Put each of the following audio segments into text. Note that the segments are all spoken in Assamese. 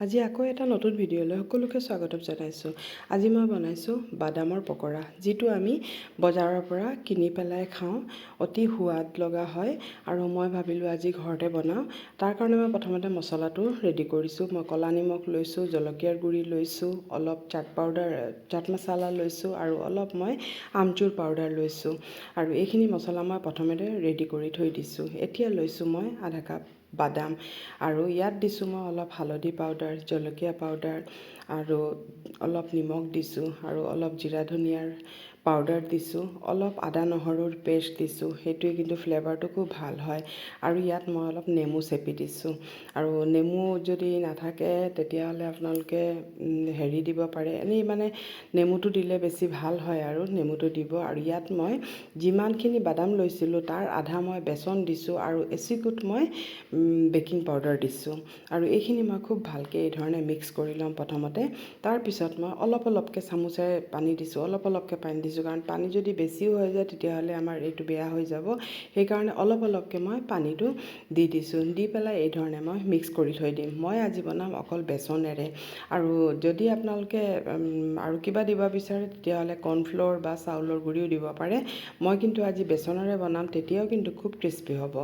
আজি আকৌ এটা নতুন ভিডিঅ'লৈ সকলোকে স্বাগতম জনাইছোঁ। আজি মই বনাইছোঁ বাদামৰ পকৰা, যিটো আমি বজাৰৰ পৰা কিনি পেলাই খাওঁ। অতি সোৱাদ লগা হয় আৰু মই ভাবিলোঁ আজি ঘৰতে বনাওঁ। তাৰ কাৰণে মই প্ৰথমতে মছলাটো ৰেডি কৰিছোঁ। মই ক'লা নিমখ লৈছোঁ, জলকীয়াৰ গুড়ি লৈছোঁ, অলপ চাট মছলা লৈছোঁ আৰু অলপ মই আমচুৰ পাউডাৰ লৈছোঁ। আৰু এইখিনি মছলা মই প্ৰথমতে ৰেডি কৰি থৈ দিছোঁ। এতিয়া লৈছোঁ মই আধা কাপ বাদাম আৰু ইয়াত দিছোঁ মই অলপ হালধি পাউডাৰ, জলকীয়া পাউডাৰ আৰু অলপ নিমখ দিছোঁ আৰু অলপ জিৰা ধনিয়াৰ পাউডাৰ দিছোঁ, অলপ আদা নহৰুৰ পেষ্ট দিছোঁ। সেইটোৱে কিন্তু ফ্লেভাৰটো খুব ভাল হয়। আৰু ইয়াত মই অলপ নেমু চেপি দিছোঁ। আৰু নেমু যদি নাথাকে তেতিয়াহ'লে আপোনালোকে হেৰি দিব পাৰে, এনেই মানে নেমুটো দিলে বেছি ভাল হয় আৰু নেমুটো দিব। আৰু ইয়াত মই যিমানখিনি বাদাম লৈছিলোঁ তাৰ আধা মই বেচন দিছোঁ আৰু এচিকুট মই বেকিং পাউডাৰ দিছোঁ। আৰু এইখিনি মই খুব ভালকৈ এই ধৰণে মিক্স কৰি ল'ম প্ৰথমতে। তাৰপিছত মই অলপ অলপকৈ চামুচেৰে পানী দিছোঁ, অলপ অলপকৈ পানী দিছোঁ, কাৰণ পানী যদি বেছিও হৈ যায় তেতিয়াহ'লে আমাৰ এইটো বেয়া হৈ যাব। সেইকাৰণে অলপ অলপকৈ মই পানীটো দি দিছোঁ। দি পেলাই এই ধৰণে মই মিক্স কৰি থৈ দিম। মই আজি বনাম অকল বেচনেৰে। আৰু যদি আপোনালোকে আৰু কিবা দিব বিচাৰে তেতিয়াহ'লে কৰ্ণফ্ল'ৰ বা চাউলৰ গুড়িও দিব পাৰে। মই কিন্তু আজি বেচনেৰে বনাম, তেতিয়াও কিন্তু খুব ক্ৰিস্পি হ'ব।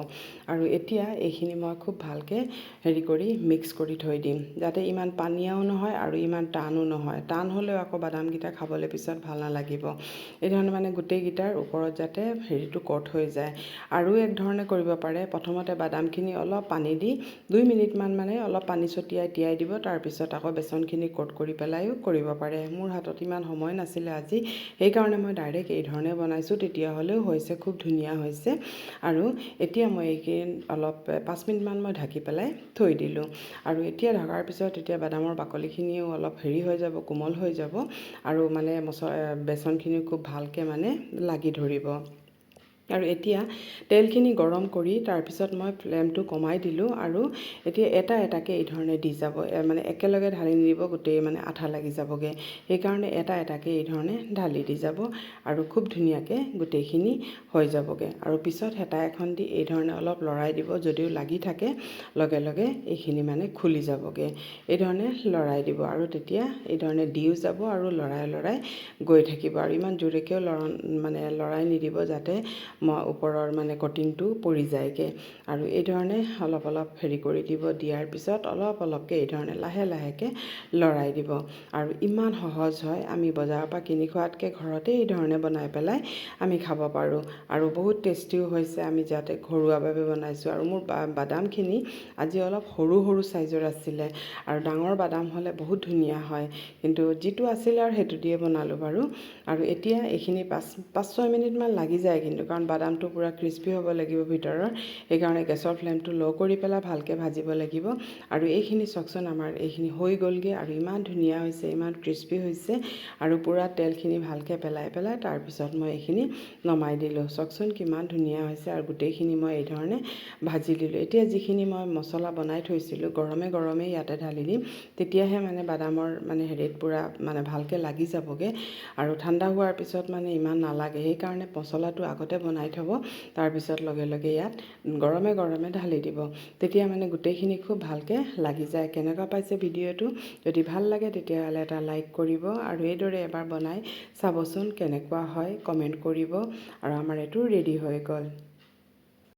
আৰু এতিয়া এইখিনি মই খুব ভালকৈ হেৰি কৰি মিক্স কৰি থৈ দিম, যাতে ইমান পানীয়াও নহয় আৰু ইমান টানো নহয়। টান হ'লেও আকৌ বাদামকেইটা খাবলৈ পিছত ভাল নালাগিব। এই ধৰণে মানে গোটেইকেইটাৰ ওপৰত যাতে হেৰিটো ক'ট হৈ যায়। আৰু এক ধৰণে কৰিব পাৰে, প্ৰথমতে বাদামখিনি অলপ পানী দি 2 মিনিটমান মানে অলপ পানী ছটিয়াই তিয়াই দিব, তাৰপিছত আকৌ বেচনখিনি ক'ট কৰি পেলাইও কৰিব পাৰে। মোৰ হাতত ইমান সময় নাছিলে আজি, সেইকাৰণে মই ডাইৰেক্ট এই ধৰণে বনাইছোঁ। তেতিয়াহ'লেও হৈছে, খুব ধুনীয়া হৈছে। আৰু এতিয়া মই এইখিনি অলপ 5 মিনিটমান মই ঢাকি পেলাই থৈ দিলোঁ। আৰু এতিয়া ঢকাৰ পিছত এতিয়া বাদামৰ বাকলিখিনিও অলপ হেৰি হৈ যাব, কোমল হৈ যাব আৰু মানে বেচনখিনিও খুব ভালকৈ মানে লাগি ধৰিব। আৰু এতিয়া তেলখিনি গৰম কৰি তাৰপিছত মই ফ্লেমটো কমাই দিলোঁ। আৰু এতিয়া এটা এটাকৈ এই ধৰণে দি যাব, মানে একেলগে ঢালি নিদিব, গোটেই মানে আঠা লাগি যাবগৈ। সেইকাৰণে এটা এটাকৈ এই ধৰণে ঢালি দি যাব আৰু খুব ধুনীয়াকৈ গোটেইখিনি হৈ যাবগৈ। আৰু পিছত হেতা এখন দি এই ধৰণে অলপ লৰাই দিব, যদিও লাগি থাকে লগে লগে এইখিনি মানে খুলি যাবগৈ। এই ধৰণে লৰাই দিব আৰু তেতিয়া এই ধৰণে দিও যাব আৰু লৰাই গৈ থাকিব। আৰু ইমান জোৰেকৈও লৰাই নিদিব, যাতে ওপৰৰ মানে কটিংটো পৰি যায়গৈ। আৰু এই ধৰণে অলপ অলপ হেৰি কৰি দিব। দিয়াৰ পিছত অলপ অলপকৈ এই ধৰণে লাহে লাহেকৈ লৰাই দিব। আৰু ইমান সহজ হয়, আমি বজাৰৰ পৰা কিনি খোৱাতকৈ ঘৰতে এই ধৰণে বনাই পেলাই আমি খাব পাৰোঁ। আৰু বহুত টেষ্টিও হৈছে, আমি যাতে ঘৰুৱাভাৱে বনাইছোঁ। আৰু মোৰ বাদামখিনি আজি অলপ সৰু সৰু চাইজৰ আছিলে, আৰু ডাঙৰ বাদাম হ'লে বহুত ধুনীয়া হয়, কিন্তু যিটো আছিলে আৰু সেইটো দিয়ে বনালোঁ বাৰু। আৰু এতিয়া এইখিনি 5-6 মিনিটমান লাগি যায় কিন্তু, কাৰণ বাদামটো পূৰা ক্ৰিস্পি হ'ব লাগিব ভিতৰৰ। সেইকাৰণে গেছৰ ফ্লেমটো ল' কৰি পেলাই ভালকৈ ভাজিব লাগিব। আৰু এইখিনি চাওকচোন, আমাৰ এইখিনি হৈ গ'লগৈ আৰু ইমান ধুনীয়া হৈছে, ইমান ক্ৰিস্পি হৈছে। আৰু পূৰা তেলখিনি ভালকৈ পেলাই তাৰপিছত মই এইখিনি নমাই দিলোঁ। চাওকচোন কিমান ধুনীয়া হৈছে। আৰু গোটেইখিনি মই এই ধৰণে ভাজি দিলোঁ। এতিয়া যিখিনি মই মছলা বনাই থৈছিলোঁ গৰমে গৰমে ইয়াতে ঢালি দিম, তেতিয়াহে মানে বাদামৰ মানে হেৰিত পূৰা মানে ভালকৈ লাগি যাবগৈ। আৰু ঠাণ্ডা হোৱাৰ পিছত মানে ইমান নালাগে, সেইকাৰণে মছলাটো আগতে বনাই থ'ব, তাৰপিছত লগে লগে ইয়াত গৰমে গৰমে ঢালি দিব, তেতিয়া মানে গোটেইখিনি খুব ভালকৈ লাগি যায়। কেনেকুৱা পাইছে ভিডিঅ'টো? যদি ভাল লাগে তেতিয়াহ'লে এটা লাইক কৰিব আৰু এইদৰে এবাৰ বনাই চাবচোন কেনেকুৱা হয়, কমেণ্ট কৰিব। আৰু আমাৰ এইটো ৰেডি হৈ গ'ল।